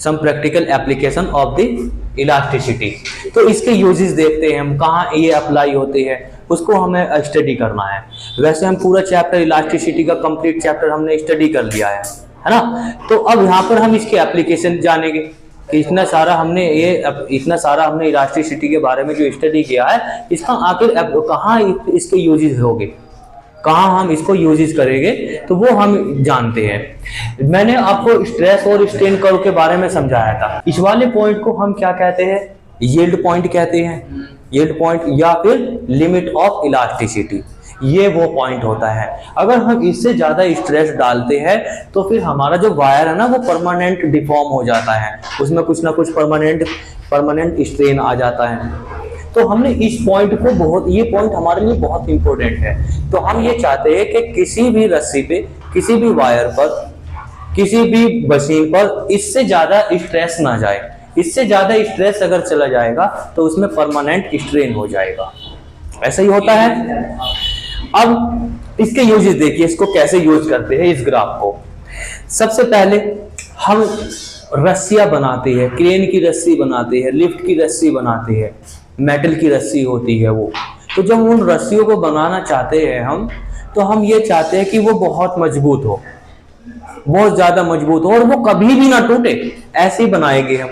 Some practical application of the elasticity. तो इसके uses देखते हैं हम, कहाँ ये अप्लाई होते हैं, उसको हमें स्टडी करना है। वैसे हम पूरा चैप्टर इलास्टिसिटी का कंप्लीट चैप्टर हमने स्टडी कर लिया है ना। तो अब यहाँ पर हम इसके एप्लीकेशन जानेंगे कि इतना सारा हमने इलास्टिसिटी के बारे में जो स्टडी किया है, इसका आखिर कहाँ इसके यूजेस होंगे, कहाँ हम इसको यूजेस करेंगे, तो वो हम जानते हैं। मैंने आपको स्ट्रेस और स्ट्रेन कर्व के बारे में समझाया था। इस वाले पॉइंट को हम क्या कहते हैं, यील्ड पॉइंट कहते हैं, यील्ड पॉइंट या फिर लिमिट ऑफ इलास्टिसिटी, ये वो पॉइंट होता है। अगर हम इससे ज्यादा स्ट्रेस डालते हैं तो फिर हमारा जो वायर है ना वो परमानेंट डिफॉर्म हो जाता है, उसमें कुछ ना कुछ परमानेंट स्ट्रेन आ जाता है। तो हमने इस पॉइंट को ये पॉइंट हमारे लिए बहुत इंपॉर्टेंट है। तो हम ये चाहते हैं कि किसी भी रस्सी पे, किसी भी वायर पर, किसी भी मशीन पर इससे ज्यादा स्ट्रेस ना जाए। इससे ज्यादा स्ट्रेस अगर चला जाएगा तो उसमें परमानेंट स्ट्रेन हो जाएगा, ऐसा ही होता है। अब इसके यूजेस देखिए, इसको कैसे यूज करते हैं इस ग्राफ को। सबसे पहले हम रस्सियां बनाते हैं, क्रेन की रस्सी बनाते हैं, लिफ्ट की रस्सी बनाते हैं, मेटल की रस्सी होती है वो। तो जब उन रस्सियों को बनाना चाहते हैं हम, तो हम ये चाहते हैं कि वो बहुत मजबूत हो, बहुत ज्यादा मजबूत हो और वो कभी भी ना टूटे, ऐसे ही बनाएंगे हम।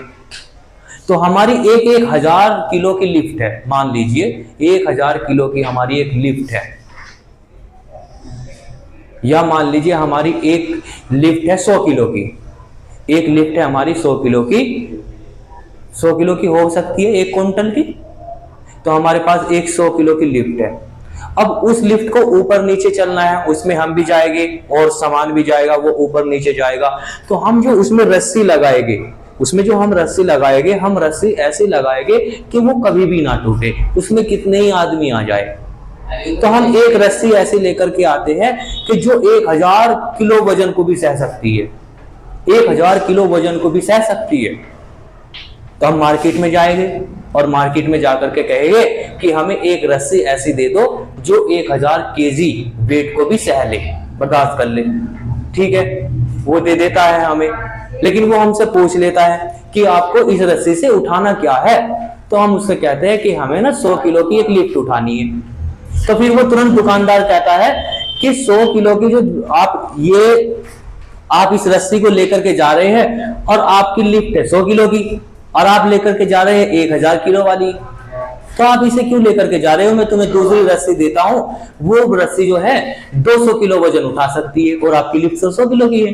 तो हमारी एक 1000 किलो की लिफ्ट है, मान लीजिए 1000 किलो की हमारी एक लिफ्ट है, या मान लीजिए हमारी एक लिफ्ट है 100 किलो की, एक लिफ्ट है हमारी 100 किलो की, 100 किलो की हो सकती है 1 क्विंटल की। तो हमारे पास एक 100 किलो की लिफ्ट है। अब उस लिफ्ट को ऊपर नीचे चलना है, उसमें हम भी जाएंगे और सामान भी जाएगा, वो ऊपर नीचे जाएगा। तो हम जो उसमें रस्सी लगाएंगे, उसमें जो हम रस्सी लगाएंगे, हम रस्सी ऐसे लगाएंगे कि वो कभी भी ना टूटे, उसमें कितने ही आदमी आ जाए। तो हम एक रस्सी ऐसे लेकर के आते हैं कि जो 1000 किलो वजन को भी सह सकती है, 1000 किलो वजन को भी सह सकती है। तो हम मार्केट में जाएंगे और मार्केट में जाकर के कहेंगे कि हमें एक रस्सी ऐसी दे दो जो 1000 केजी वेट को भी सह ले, बर्दाश्त कर ले। ठीक है, वो दे देता है हमें, लेकिन वो हमसे पूछ लेता है कि आपको इस रस्सी से उठाना क्या है। तो हम उससे कहते हैं कि हमें ना 100 किलो की एक लिफ्ट उठानी है। तो फिर वो तुरंत दुकानदार कहता है कि 100 किलो की जो आप इस रस्सी को लेकर के जा रहे हैं और आपकी लिफ्ट है 100 किलो की और आप लेकर के जा रहे हैं 1000 किलो वाली, तो आप इसे क्यों लेकर के जा रहे हो? मैं तुम्हें दूसरी रस्सी देता हूं, वो रस्सी जो है 200 किलो वजन उठा सकती है और आपकी लिफ्ट 100 किलो की है।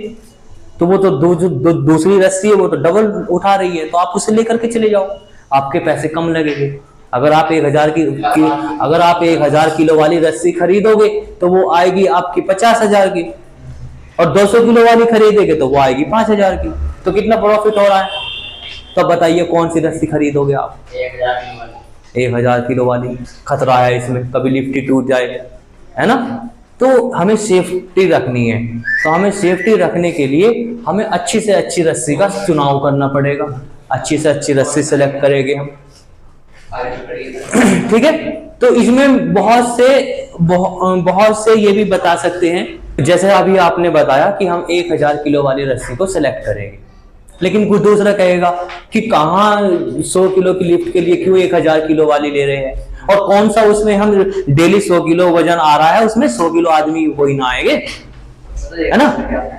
तो वो तो दूसरी रस्सी है, वो तो डबल उठा रही है, तो आप उसे लेकर के चले जाओ, आपके पैसे कम लगेंगे। अगर आप 1000 किलो वाली रस्सी खरीदोगे तो वो आएगी आपकी 50,000 की, और 200 किलो वाली खरीदेंगे तो वो आएगी 5,000 की। तो कितना प्रॉफिट हो रहा है? तो बताइए कौन सी रस्सी खरीदोगे आप? 1000 किलो वाली। खतरा है इसमें, कभी लिफ्ट ही टूट जाए, है ना। तो हमें सेफ्टी रखनी है, तो हमें सेफ्टी रखने के लिए हमें अच्छी से अच्छी रस्सी का चुनाव करना पड़ेगा। अच्छी से अच्छी रस्सी सेलेक्ट करेंगे हम, ठीक है। तो इसमें बहुत से ये भी बता सकते हैं, जैसे अभी आपने बताया कि हम 1000 किलो वाली रस्सी को सेलेक्ट करेंगे, लेकिन कुछ दूसरा कहेगा कि कहाँ 100 किलो की लिफ्ट के लिए क्यों 1000 किलो वाली ले रहे हैं, और कौन सा उसमें हम डेली 100 किलो वजन आ रहा है, उसमें 100 किलो आदमी कोई ना आएंगे, है ना।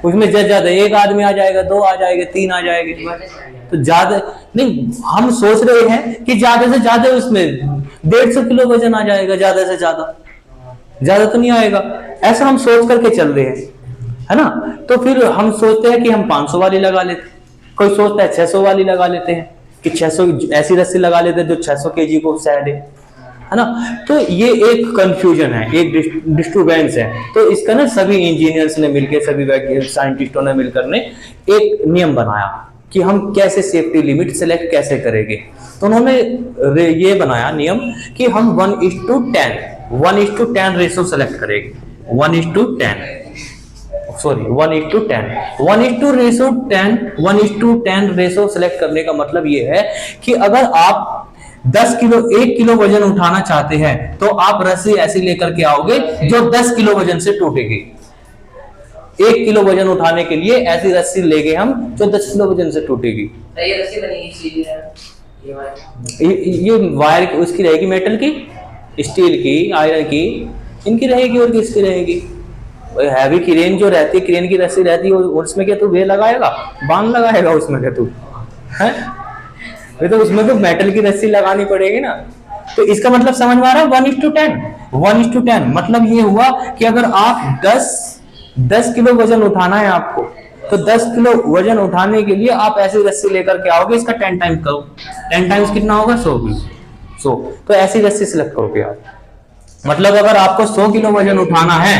उसमें ज्यादा एक आदमी आ जाएगा, 2 आ जाएंगे, 3 आ जाएंगे, तो ज्यादा नहीं। हम सोच रहे हैं कि ज्यादा से ज्यादा उसमें 150 किलो वजन आ जाएगा, ज्यादा से ज्यादा तो नहीं आएगा, ऐसा हम सोच करके चल रहे हैं, है ना। तो फिर हम सोचते हैं कि हम 500 वाली लगा लेते, कोई सोचता है 600 वाली लगा लेते हैं कि 600 ऐसी रस्सी लगा लेते हैं जो 600 केजी को सह दे, है ना। तो ये एक कंफ्यूजन है, एक डिस्टर्बेंस है। तो इसका ना सभी इंजीनियर्स ने मिलकर, सभी साइंटिस्टों ने मिलकर ने एक नियम बनाया कि हम कैसे सेफ्टी लिमिट सेलेक्ट कैसे करेंगे। तो उन्होंने ये बनाया नियम कि हम 1:10 रेशो सेलेक्ट करेंगे। 1:10 रेशो सेलेक्ट करने का मतलब ये है कि अगर आप 1 किलो वजन उठाना चाहते हैं तो आप रस्सी ऐसी लेकर के आओगे जो 10 किलो वजन से टूटेगी। 1 किलो वजन उठाने के लिए ऐसी रस्सी लेंगे हम जो 10 किलो वजन से टूटेगी। ये रस्सी बनेगी सीधी है, ये वायर उसकी रहेगी, मेटल की, स्टील की, आयरन की, इनकी रहेगी और किसकी रहेगी? हैवी क्रेन जो रहती है, क्रेन की रस्सी रहती है, उसमें क्या तू वे लगाएगा, बांध लगाएगा उसमें क्या तू है? तो उसमें तो मेटल की रस्सी लगानी पड़ेगी ना। तो इसका मतलब समझ में आ रहा है? 1:10, 1:10 मतलब ये हुआ कि अगर आप 10 किलो वजन उठाना है आपको, तो 10 किलो वजन उठाने के लिए आप ऐसी रस्सी लेकर के आओगे, इसका 10 टाइम्स करो, 10 टाइम्स कितना होगा? 100। तो ऐसी रस्सी सिलेक्ट करोगे आप। मतलब अगर आपको 100 किलो वजन उठाना है,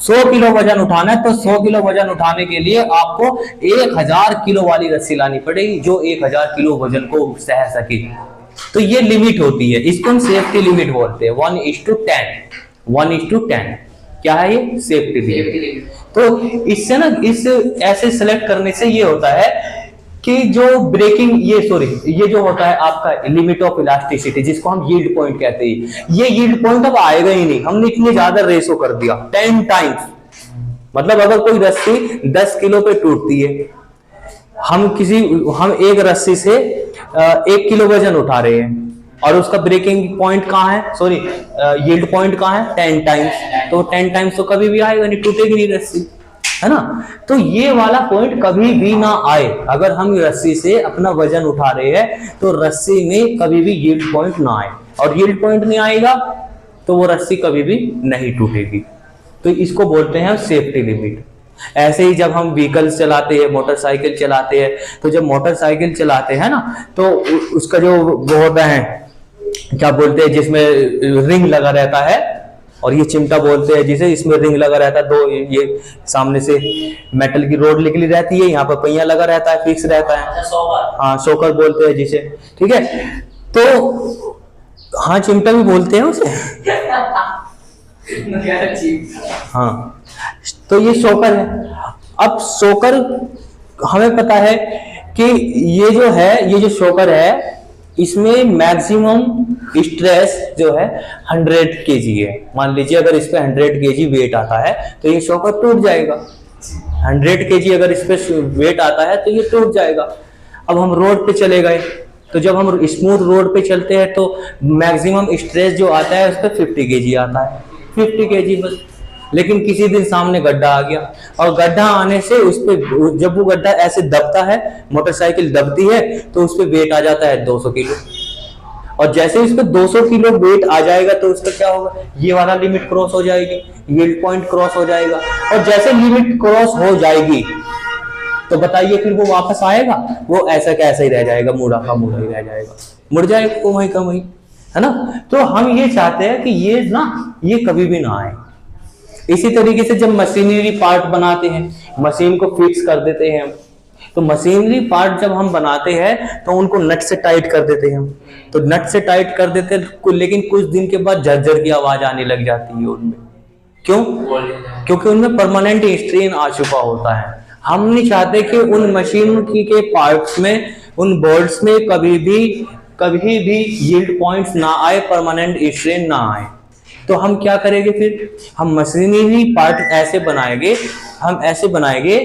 100 किलो वजन उठाना है, तो 100 किलो वजन उठाने के लिए आपको 1000 किलो वाली रस्सी लानी पड़ेगी जो 1000 किलो वजन को सह सके। तो ये लिमिट होती है, इसको हम सेफ्टी लिमिट बोलते हैं। 1:10, 1:10 क्या है ये? Safety limit. तो इससे ना, इस ऐसे सेलेक्ट करने से ये होता है कि जो ब्रेकिंग, ये जो होता है आपका लिमिट ऑफ इलास्टिसिटी, जिसको हम यील्ड पॉइंट कहते हैं, ये यील्ड पॉइंट अब आएगा ही नहीं। हमने इतनी ज्यादा रेशो कर दिया, 10 टाइम्स। मतलब अगर कोई रस्सी 10 किलो पे टूटती है, हम एक रस्सी से 1 किलो वजन उठा रहे हैं और उसका ब्रेकिंग पॉइंट कहाँ है, यील्ड पॉइंट कहाँ है? 10 टाइम्स। तो 10 टाइम्स तो कभी भी आएगा नहीं, टूटेगी नहीं रस्सी, है ना। तो ये वाला पॉइंट कभी भी ना आए। अगर हम रस्सी से अपना वजन उठा रहे हैं तो रस्सी में कभी भी यील्ड पॉइंट ना आए, और यील्ड पॉइंट नहीं आएगा तो वो रस्सी कभी भी नहीं टूटेगी। तो इसको बोलते हैं सेफ्टी लिमिट। ऐसे ही जब हम व्हीकल्स चलाते हैं, मोटरसाइकिल चलाते हैं, तो जब मोटरसाइकिल चलाते हैं ना, तो उसका जो वो होता है, क्या बोलते हैं, जिसमें रिंग लगा रहता है, और ये चिमटा बोलते हैं जिसे, इसमें रिंग लगा रहता है, दो ये सामने से मेटल की रोड निकली रहती है, यहाँ पर पहिया लगा रहता है, फिक्स रहता है, हाँ शोकर बोलते हैं जिसे, ठीक है। तो हाँ चिमटा भी बोलते हैं उसे हाँ, तो ये शोकर है। अब शोकर हमें पता है कि ये जो शोकर है, इसमें मैक्सिमम स्ट्रेस जो है 100 kg है। मान लीजिए अगर इस पे 100 kg वेट आता है तो ये शॉकर टूट जाएगा। 100 kg अगर इस पे वेट आता है तो ये टूट जाएगा। अब हम रोड पे चले गए, तो जब हम स्मूथ रोड पे चलते हैं तो मैक्सिमम स्ट्रेस जो आता है उस पर 50 kg आता है, 50 kg बस। लेकिन किसी दिन सामने गड्ढा आ गया, और गड्ढा आने से उस पे, जब वो गड्ढा ऐसे दबता है, मोटरसाइकिल दबती है, तो उस पे वेट आ जाता है 200 किलो। और जैसे इस पे 200 किलो वेट आ जाएगा तो उसका क्या होगा, ये वाला लिमिट क्रॉस हो जाएगी, यील्ड पॉइंट क्रॉस हो जाएगा। और जैसे लिमिट क्रॉस हो जाएगी तो बताइए फिर वो वापस आएगा? वो ऐसा का ऐसा ही रह जाएगा, मुड़ा का मुड़ा ही रह जाएगा, मुड़ जाएगा वो वहीं का वहीं, है ना। तो हम ये चाहते हैं कि ये कभी भी ना आए। इसी तरीके से जब मशीनरी पार्ट बनाते हैं, मशीन को फिक्स कर देते हैं, तो मशीनरी पार्ट जब हम बनाते हैं तो उनको नट से टाइट कर देते हैं। तो नट से टाइट कर देते हैं, लेकिन कुछ दिन के बाद झरझर की आवाज आने लग जाती है उनमें। क्यों? क्योंकि उनमें परमानेंट स्ट्रेन आ चुका होता है। हम नहीं चाहते कि उन मशीन के पार्ट्स में, उन बोल्ट्स में कभी भी यील्ड पॉइंट्स ना आए, परमानेंट स्ट्रेन ना आए। तो हम क्या करेंगे फिर? हम मशीनरी पार्ट ऐसे बनाएंगे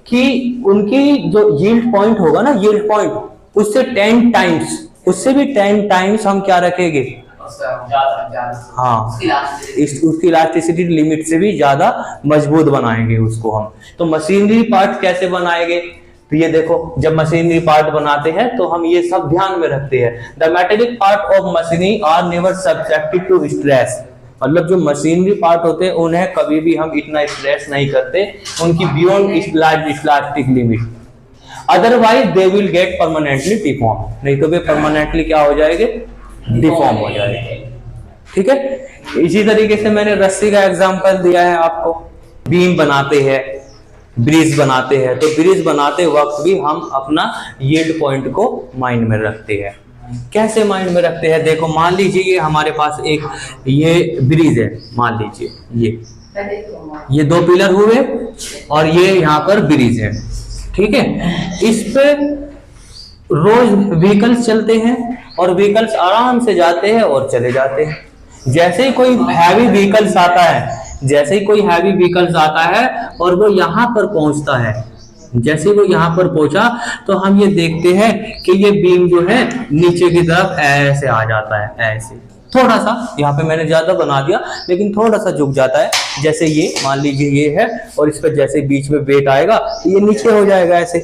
कि उनकी जो यील्ड पॉइंट होगा ना, यील्ड पॉइंट उससे 10 टाइम्स, उससे भी 10 टाइम्स हम क्या रखेंगे? हाँ, उसकी इलास्टिसिटी लिमिट से भी ज्यादा मजबूत बनाएंगे उसको हम। तो मशीनरी पार्ट कैसे बनाएंगे? तो ये देखो, जब मशीनरी पार्ट बनाते हैं तो हम ये सब ध्यान में रखते हैं। The metallic part of machinery are never subjected to stress. मतलब जो मशीनरी पार्ट होते हैं उन्हें कभी भी हम इतना स्ट्रेस नहीं करते, उनकी beyond elastic limit, otherwise they will get permanently deform. नहीं तो वे परमानेंटली क्या हो जाएंगे? डिफॉर्म हो जाएंगे। ठीक है। इसी तरीके से मैंने रस्सी का एग्जांपल दिया है आपको। बीम बनाते हैं, ब्रिज बनाते हैं, तो ब्रिज बनाते वक्त भी हम अपना यील्ड पॉइंट को माइंड में रखते हैं। कैसे माइंड में रखते हैं? देखो, मान लीजिए ये हमारे पास एक ये ब्रिज है, मान लीजिए ये 2 पिलर हुए और ये यहाँ पर ब्रिज है, ठीक है। इस पे रोज व्हीकल्स चलते हैं और व्हीकल्स आराम से जाते हैं और चले जाते हैं। जैसे ही कोई हैवी व्हीकल्स आता है, जैसे ही कोई हैवी व्हीकल्स आता है और वो यहाँ पर पहुंचता है, जैसे वो यहाँ पर पहुंचा तो हम ये देखते हैं कि ये बीम जो है नीचे की तरफ ऐसे आ जाता है, ऐसे थोड़ा सा, यहाँ पे मैंने ज्यादा बना दिया लेकिन थोड़ा सा झुक जाता है। जैसे ये मान लीजिए ये है और इस पर जैसे बीच में वेट आएगा तो ये नीचे हो जाएगा ऐसे।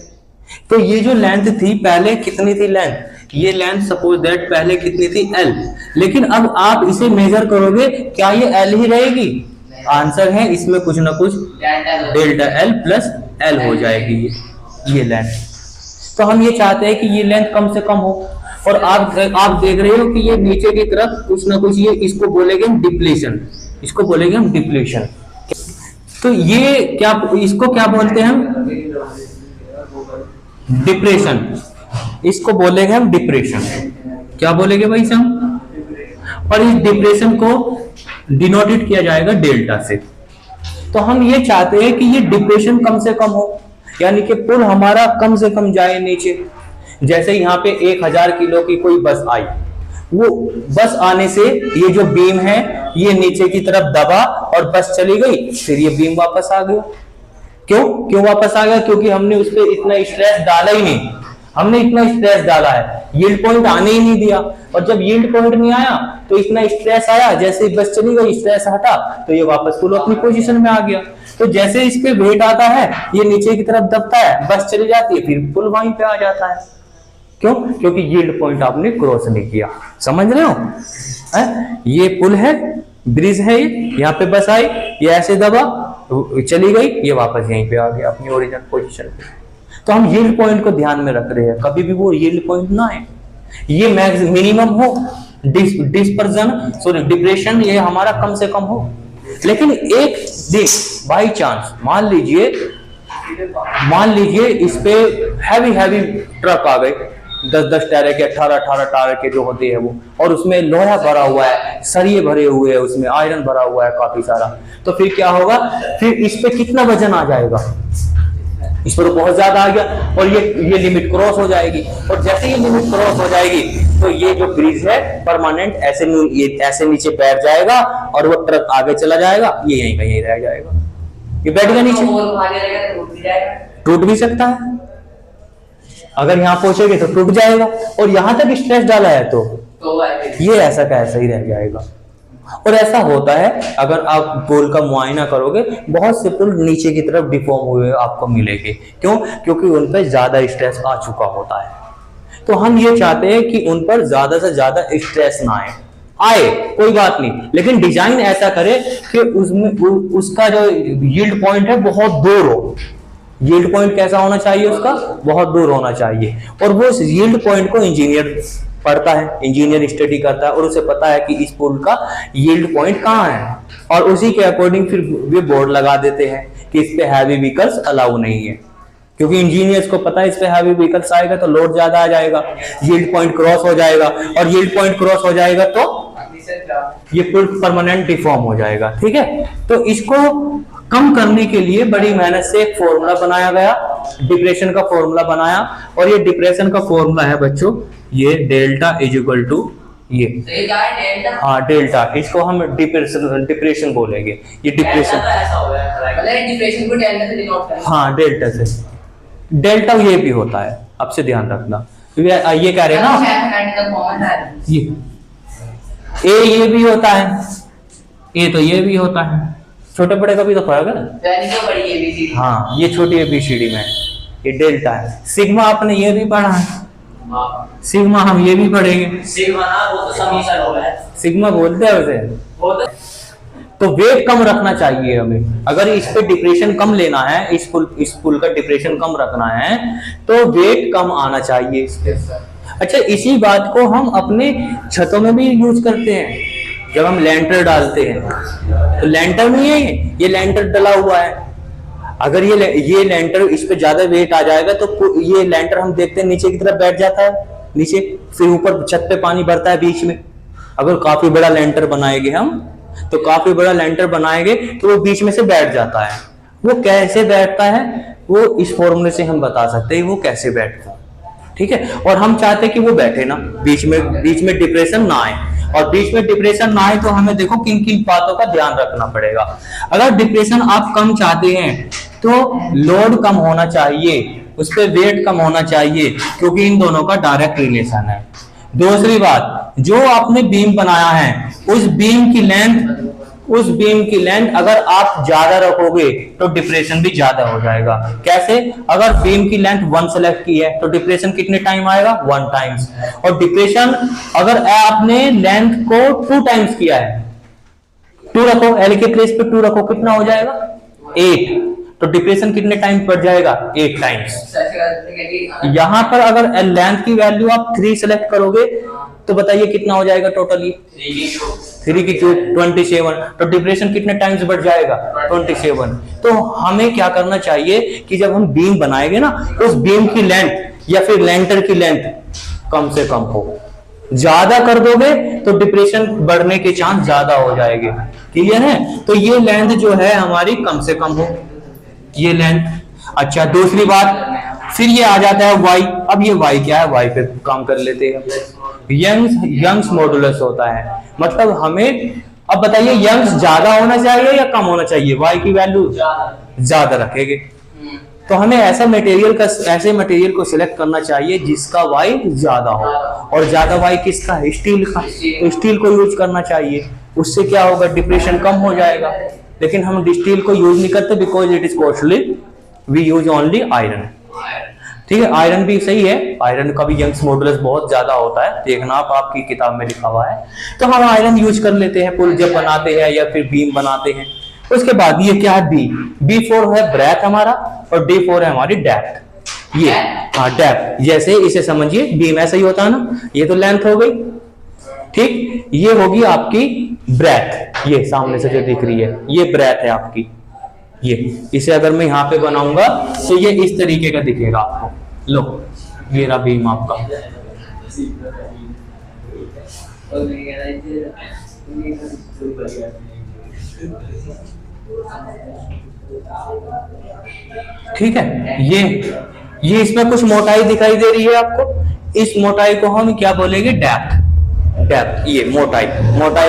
तो ये जो लेंथ थी पहले कितनी थी लेंथ, ये लेंथ सपोज दैट पहले कितनी थी L, लेकिन अब आप इसे मेजर करोगे क्या ये L ही रहेगी? आंसर है इसमें कुछ ना कुछ डेल्टा L प्लस L हो जाएगी ये लेंथ। तो हम ये चाहते हैं कि ये लेंथ कम से कम हो और आप देख रहे हो कि ये नीचे की तरफ कुछ ना कुछ, ये इसको बोलेंगे हम डिप्लीशन, इसको बोलेंगे हम डिप्लीशन। तो ये क्या, इसको क्या बोलते हैं हम? डिप्रेशन, इसको बोलेंगे हम डिप्रेशन। क्या बोलेंगे भाई हम? और इस डिप्रेशन को डिनोटेड किया जाएगा डेल्टा से। तो हम ये चाहते हैं कि ये डिप्रेशन कम से कम हो, यानी कि पुल हमारा कम से कम जाए नीचे। जैसे यहाँ पे 1000 किलो की कोई बस आई, वो बस आने से ये जो बीम है ये नीचे की तरफ दबा और बस चली गई, फिर ये बीम वापस आ गया। क्यों वापस आ गया? क्योंकि हमने उस पर इतना स्ट्रेस डाला ही नहीं, हमने इतना स्ट्रेस डाला है, यील्ड पॉइंट आने ही नहीं दिया। और जब यील्ड पॉइंट नहीं आया तो इतना स्ट्रेस आया, जैसे बस चली गई स्ट्रेस हटा तो ये वापस पुल अपनी पोजीशन में आ गया। तो जैसे इस पे वेट आता है ये नीचे की तरफ दबता है, बस चली जाती है, फिर पुल वहीं पे आ जाता है। क्यों? क्योंकि यील्ड पॉइंट आपने क्रॉस नहीं किया। समझ रहे हो? ये पुल है, ब्रिज है, यहाँ पे बस आई, ये ऐसे दबा चली गई, ये वापस यहीं पे आ गया अपनी ओरिजिनल पोजीशन पे। तो हम यील्ड पॉइंट को ध्यान में रख रहे हैं, कभी भी वो यील्ड पॉइंट ना है, ये मिनिमम हो, डिस्पर्जन सॉरी डिप्रेशन ये हमारा कम से कम हो। लेकिन एक दिन बाई चांस मान लीजिए इस पे हैवी ट्रक आ गए, 10 टायर के, 18 टायर के जो होते हैं वो, और उसमें लोहा भरा हुआ है, सरिये भरे हुए हैं, उसमें आयरन भरा हुआ है काफी सारा। तो फिर क्या होगा? फिर इस पे कितना वजन आ जाएगा? इस पर तो बहुत ज्यादा आ गया और ये लिमिट क्रॉस हो जाएगी। और जैसे ये लिमिट क्रॉस हो जाएगी तो ये जो ब्रिज है परमानेंट ऐसे नीचे बैठ जाएगा और वो ट्रक आगे चला जाएगा, ये यहीं का यहीं रह जाएगा, ये बैठ गया नीचे। टूट भी सकता है, अगर यहाँ पहुंचेगे तो टूट जाएगा, और यहां तक स्ट्रेस डाला है तो ये ऐसा का ऐसा ही रह जाएगा। और ऐसा होता है, अगर आप पुल का मुआयना करोगे बहुत से पुल नीचे की तरफ डिफॉर्म हुए आपको मिलेंगे। क्यों? क्योंकि उन पर ज्यादा स्ट्रेस आ चुका होता है। तो हम ये चाहते हैं कि उन पर ज्यादा से ज्यादा स्ट्रेस ना आए कोई बात नहीं, लेकिन डिजाइन ऐसा करे कि उसमें उसका जो यील्ड पॉइंट है बहुत दूर हो। यील्ड पॉइंट कैसा होना चाहिए? उसका बहुत दूर होना चाहिए। और वो यील्ड पॉइंट को इंजीनियर पढ़ता है, इंजीनियर स्टडी करता है और उसे पता है कि इस पुल का यील्ड पॉइंट कहाँ है, और उसी के अकॉर्डिंग फिर वे बोर्ड लगा देते हैं कि इस पे हैवी व्हीकल्स अलाउ नहीं है। क्योंकि इंजीनियर्स को पता है इस पे हैवी व्हीकल्स आएगा तो लोड ज्यादा आ जाएगा, यील्ड पॉइंट क्रॉस हो जाएगा, और यील्ड पॉइंट क्रॉस हो जाएगा तो ये पुल परमानेंट डिफॉर्म हो जाएगा। ठीक है, तो इसको कम करने के लिए बड़ी मेहनत से एक फॉर्मूला बनाया गया, डिप्रेशन का फॉर्मूला बनाया, और ये डिप्रेशन का फॉर्मूला है बच्चों, ये डेल्टा इज इक्वल टू ये, हाँ डेल्टा, इसको हम डिप्रेशन बोलेंगे। ये डिप्रेशन, हाँ डेल्टा से, डेल्टा ये भी होता है, अब से ध्यान रखना। ये कह रहे हैं ना, ये भी होता है, ये तो ये भी होता है, छोटे बड़े का भी तो फर्क है ना। हाँ, ये छोटी ABCD में ये डेल्टा है। सिग्मा आपने ये भी पढ़ा है, सिग्मा हम ये भी पढ़ेंगे। सिग्मा ना वो तो समीकरण हो है, सिग्मा बोलते हैं उसे। तो वेट कम रखना चाहिए हमें, अगर इस पे डिप्रेशन कम लेना है, इस पुल का डिप्रेशन कम रखना है तो वेट कम आना चाहिए इस पे। अच्छा, इसी बात को हम अपने छतों में भी यूज करते हैं। जब हम लेंटर डालते हैं तो लेंटर नहीं है ये लेंटर डला हुआ है, अगर ये लेंटर इस पे ज्यादा वेट आ जाएगा तो ये लेंटर हम देखते हैं नीचे की तरफ बैठ जाता है नीचे, फिर ऊपर छत पे पानी भरता है बीच में। अगर काफी बड़ा लेंटर बनाएंगे हम, तो काफी बड़ा लेंटर बनाएंगे तो वो बीच में से बैठ जाता है। वो कैसे बैठता है वो इस फॉर्मूले से हम बता सकते हैं वो कैसे बैठता है। ठीक है, और हम चाहते हैं कि वो बैठे ना, बीच में डिप्रेशन ना आए। और बीच में डिप्रेशन ना आए तो हमें देखो किन किन बातों का ध्यान रखना पड़ेगा। अगर डिप्रेशन आप कम चाहते हैं तो लोड कम होना चाहिए, उस पर वेट कम होना चाहिए, क्योंकि इन दोनों का डायरेक्ट रिलेशन है। दूसरी बात, जो आपने बीम बनाया है उस बीम की लेंथ अगर आप ज्यादा रखोगे तो डिप्रेशन भी ज्यादा हो जाएगा। कैसे? अगर बीम की लेंथ 1 सेलेक्ट की है तो डिप्रेशन कितने टाइम आएगा? 1 टाइम्स। और डिप्रेशन अगर आपने लेंथ को 2 टाइम्स किया है, 2 रखो, एल के प्लेस पे 2 रखो, कितना हो जाएगा? 8। तो डिप्रेशन कितने टाइम बढ़ जाएगा? 8 टाइम्स। यहां पर अगर लेंथ की वैल्यू आप 3 सेलेक्ट करोगे तो बताइए कितना हो जाएगा टोटली? 3 की 27। तो डिप्रेशन कितने टाइम्स बढ़ जाएगा? 27। तो हमें क्या करना चाहिए कि जब हम बीम बनाएंगे ना तो उस बीम की लेंथ या फिर लेंटर की लेंथ कम से कम हो। ज्यादा कर दोगे तो डिप्रेशन बढ़ने के चांस ज्यादा हो जाएंगे। क्लियर है? तो ये लेंथ जो है हमारी कम से कम हो, ये लेंथ। अच्छा, दूसरी बात, फिर ये आ जाता है वाई। अब ये वाई क्या है? वाई पे काम कर लेते हैं। यंग्स मॉडुलस होता है, मतलब हमें अब बताइए यंग्स ज्यादा होना चाहिए या कम होना चाहिए? वाई की वैल्यू ज्यादा रखेंगे तो हमें ऐसे मटेरियल को सिलेक्ट करना चाहिए जिसका वाई ज्यादा हो। और ज्यादा वाई किसका है? स्टील का। तो स्टील को यूज करना चाहिए, उससे क्या होगा? डिप्रेशन कम हो जाएगा। लेकिन हम स्टील को यूज नहीं करते because it is costly, we use only iron. ठीक है, आयरन भी सही है, आयरन का भी यंग्स मॉडुलस बहुत ज्यादा होता है, देखना आप, आपकी किताब में लिखा हुआ है। तो हम आयरन यूज कर लेते हैं पुल जब बनाते हैं या फिर बीम बनाते हैं। उसके बाद ये क्या है? B4 है ब्रेथ हमारा, और D4 है हमारी डेप्थ। ये हाँ डेप्थ, जैसे इसे समझिए बीम ऐसा ही होता है ना, ये तो लेंथ हो गई, ठीक। ये होगी आपकी ब्रेथ, ये सामने से जो दिख रही है ये ब्रेथ है आपकी। ये इसे अगर मैं यहाँ पे बनाऊंगा तो ये इस तरीके का दिखेगा आपको। लो ये रहा बीम आपका। ठीक है, ये इसमें कुछ मोटाई दिखाई दे रही है आपको, इस मोटाई को हम क्या बोलेंगे? डेप्थ। ये मोटाई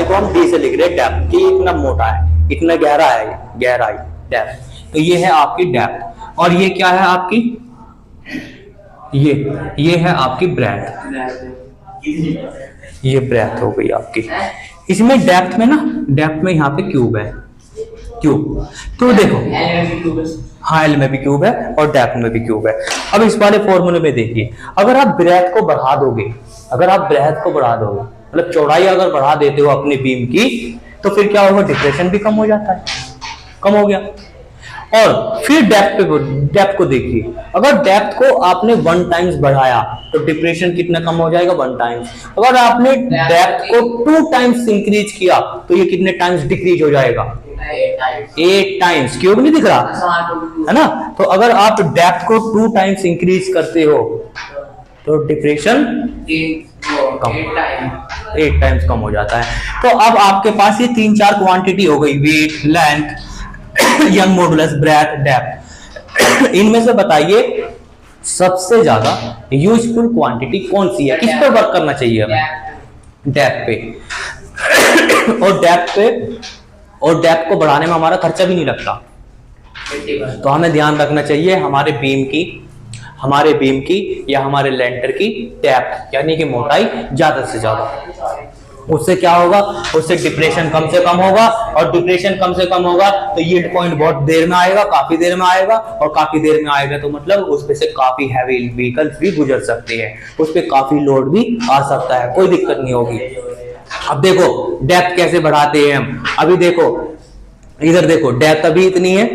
को हम D से लिख रहे हैं डेप्थ, कि इतना मोटा है, इतना गहरा है, गहराई, डेप्थ। तो ये है आपकी डेप्थ। और ये क्या है आपकी? ये है आपकी ब्रेथ। ये ब्रेथ हो गई आपकी। इसमें डेप्थ में ना, डेप्थ में यहाँ पे क्यूब है, क्यूब। तो देखो हाँ, एल में भी क्यूब है और डेप्थ में भी क्यूब है। अब इस वाले फॉर्मूले में देखिए, अगर आप ब्रेथ को बढ़ा दोगे, मतलब चौड़ाई अगर बढ़ा देते हो अपनी बीम की, तो फिर क्या होगा? डिप्रेशन भी कम हो जाता है, कम हो गया। और फिर डेप्थ को देखिए, अगर डेप्थ को आपने 1 टाइम्स बढ़ाया तो डिप्रेशन कितना कम हो जाएगा? 1 टाइम्स। अगर आपने डेप्थ को 2 टाइम्स इंक्रीज किया तो ये कितने टाइम्स डिक्रीज हो जाएगा? 8 टाइम्स। क्यों नहीं दिख रहा है ना? तो अगर आप डेप्थ को 2 टाइम्स इंक्रीज करते हो तो डिप्रेशन 8 टाइम्स कम हो जाता है। तो अब आपके पास ये 3-4 क्वांटिटी हो गई, weight, length, Young modulus, breadth, depth. इनमें से बताइए सबसे ज्यादा यूजफुल क्वांटिटी कौन सी है? किस पे वर्क करना चाहिए हमें? डेप्थ पे। और डेप्थ को बढ़ाने में हमारा खर्चा भी नहीं लगता। तो हमें ध्यान रखना चाहिए हमारे बीम की या हमारे लेंटर की डेप्थ, यानी कि मोटाई ज्यादा से ज्यादा। उससे क्या होगा? उससे डिप्रेशन कम से कम होगा, और डिप्रेशन कम से कम होगा तो यील्ड पॉइंट बहुत देर में आएगा, काफी देर में आएगा। और काफी देर में आएगा तो मतलब उसपे से काफी हैवी व्हीकल्स भी गुजर सकते हैं, उस पे काफी लोड भी आ सकता है, कोई दिक्कत नहीं होगी। अब देखो डेप्थ कैसे बढ़ाते हैं हम। अभी देखो इधर देखो, डेप्थ अभी इतनी है,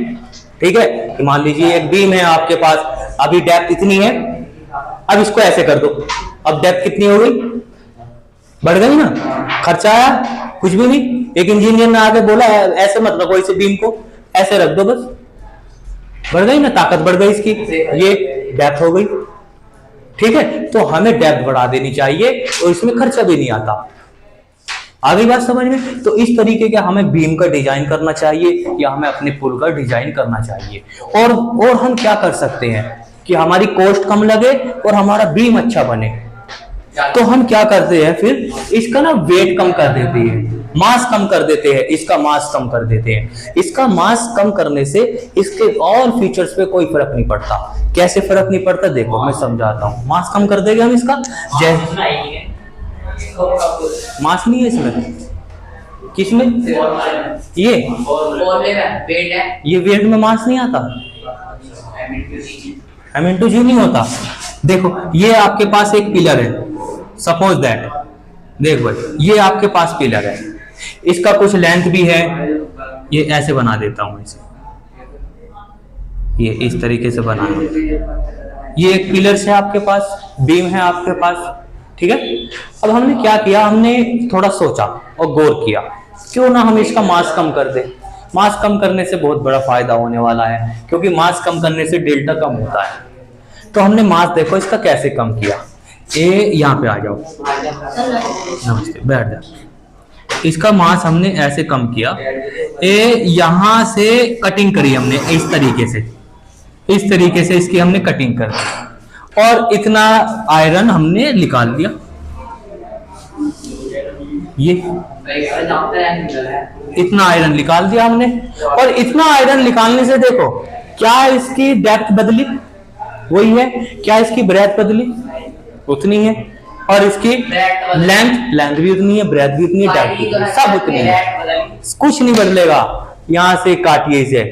ठीक है। मान लीजिए एक बीम है आपके पास, अभी डेप्थ इतनी है। अब इसको ऐसे कर दो, अब डेप्थ कितनी हो गई? बढ़ गई ना। खर्चा आया कुछ भी नहीं। एक इंजीनियर ने आके बोला ऐसे मत रखो इसे, बीम को ऐसे रख दो, बस बढ़ गई ना, ताकत बढ़ गई इसकी, ये डेप्थ हो गई। ठीक है, तो हमें डेप्थ बढ़ा देनी चाहिए और इसमें खर्चा भी नहीं आता। आगे बात समझ में? तो इस तरीके का हमें बीम का डिजाइन करना चाहिए या हमें अपने पुल का डिजाइन करना चाहिए। और हम क्या कर सकते हैं कि हमारी कॉस्ट कम लगे और हमारा बीम अच्छा बने। तो हम क्या करते हैं फिर इसका ना वेट कम कर देते हैं, मास कम कर देते हैं, इसका मास कम कर देते हैं। इसका मास कम करने से इसके और फीचर्स पे कोई फर्क नहीं पड़ता। कैसे फर्क नहीं पड़ता देखो मैं समझाता हूँ। मास कम कर देंगे हम इसका, जैसे मास नहीं है इसमें, किसमें ये वेट है, ये वेट में मास नहीं आता, m/g नहीं होता। देखो ये आपके पास एक पिलर है, सपोज दैट, देख भाई ये आपके पास पिलर है, इसका कुछ लेंथ भी है, ये ऐसे बना देता हूं इसे, ये इस तरीके से बना, ये एक पिलर से आपके पास बीम है आपके पास, ठीक है। अब हमने क्या किया, हमने थोड़ा सोचा और गौर किया, क्यों ना हम इसका मास कम कर दें। मास कम करने से बहुत बड़ा फायदा होने वाला है, क्योंकि मास कम करने से डेल्टा कम होता है। तो हमने मास देखो इसका कैसे कम किया। ए यहाँ पे आ जाओ, नमस्ते, बैठ जाओ। इसका मास हमने ऐसे कम किया, ए यहां से कटिंग करी हमने इस तरीके से, इस तरीके से इसकी हमने कटिंग कर दी और इतना आयरन हमने निकाल दिया। ये इतना आयरन निकाल दिया हमने, और इतना आयरन निकालने से देखो क्या इसकी डेप्थ बदली, वही है, क्या इसकी ब्रेथ बदली, उतनी है, और इसकी लेंथ भी उतनी है, ब्रेथ भी उतनी है, डेप्थ भी उतनी है, सब उतनी है, कुछ नहीं बदलेगा। यहाँ से काटिए इसे,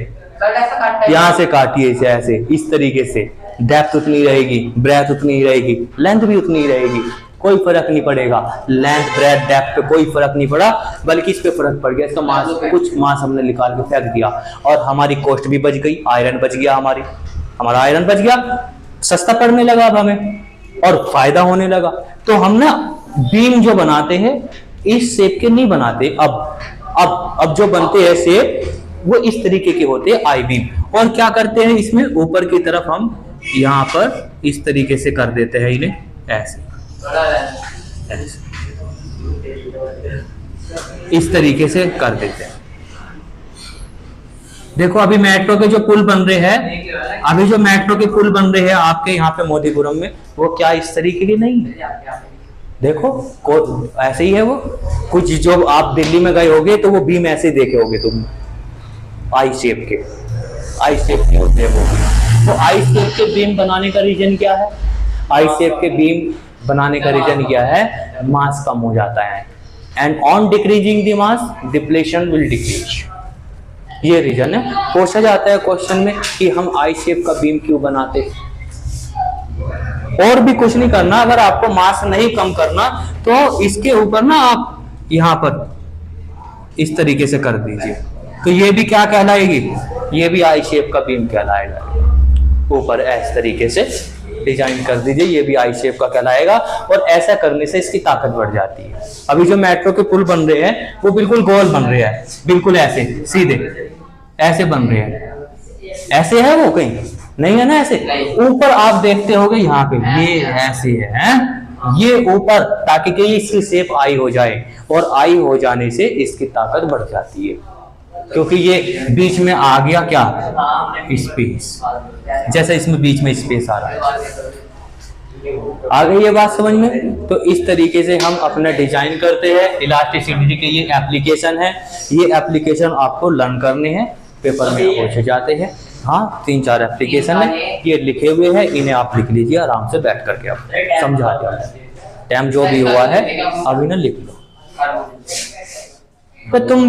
यहाँ से काटिए इसे ऐसे, इस तरीके से, डेप्थ उतनी रहेगी, ब्रेथ उतनी रहेगी, लेंथ भी उतनी रहेगी, कोई फर्क नहीं पड़ेगा। लेंथ ब्रेथ डेप्थ पे कोई फर्क नहीं पड़ा, बल्कि इस पे फर्क पड़ गया। इसका मास, कुछ मास हमने निकाल के फेंक दिया और हमारी कॉस्ट भी बच गई, आयरन बच गया, हमारा आयरन बच गया, सस्ता पड़ने लगा अब हमें और फायदा होने लगा। तो हम ना बीम जो बनाते हैं इस शेप के नहीं बनाते, अब जो बनते हैं शेप वो इस तरीके के होते हैं, आई बीम। और क्या करते हैं इसमें ऊपर की तरफ हम यहाँ पर इस तरीके से कर देते हैं इन्हें ऐसे, इस तरीके से कर देते हैं। देखो अभी मेट्रो के जो पुल बन रहे हैं, अभी जो मेट्रो के पुल बन रहे हैं आपके यहाँ पे मोदीपुरम में, वो क्या इस तरीके के नहीं है, देखो ऐसे ही है वो। कुछ जो आप दिल्ली में गए होगे तो वो बीम ऐसे देखे होगे तुम, आई शेप के होते हैं वो। तो आई शेप के बीम बनाने का रीजन क्या है, आई शेप के बीम बनाने का रीजन क्या है, मास कम हो जाता है, and on decreasing the mass depletion will decrease, ये रीजन है। पूछा जाता है क्वेश्चन में कि हम आई शेप का बीम क्यों बनाते। और भी कुछ नहीं करना, अगर आपको मास नहीं कम करना तो इसके ऊपर ना आप यहाँ पर इस तरीके से कर दीजिए, तो ये भी क्या कहलाएगी, ये भी आई शेप का बीम कहलाएगा। ऊपर इस तरीके से डिजाइन कर दीजिए, ये भी आई शेप का कहलाएगा। और ऐसा करने से इसकी ताकत बढ़ जाती है। अभी जो मेट्रो के पुल बन रहे हैं वो बिल्कुल गोल बन रहे हैं, बिल्कुल ऐसे सीधे ऐसे बन रहे हैं, ऐसे है वो कहीं नहीं है ना, ऐसे ऊपर आप देखते होगे यहाँ पे ये ऐसे है, ये ऊपर, ताकि कि इसकी शेप आई हो जाए, और आई हो जाने से इसकी ताकत बढ़ जाती है, क्योंकि ये बीच में आ गया क्या, स्पेस, जैसे इसमें बीच में स्पेस आ रहा है। आ गई ये बात समझ में। तो इस तरीके से हम अपना डिजाइन करते हैं। इलास्टिसिटी के ये एप्लीकेशन है, ये एप्लीकेशन आपको लर्न करने हैं, पेपर में पूछे जाते हैं। हाँ 3-4 एप्लीकेशन है, ये लिखे हुए हैं, इन्हें आप लिख लीजिए आराम से बैठ करके, आप समझा दिया। टाइम जो भी हुआ है अभी ना लिख लो, तो तुम भी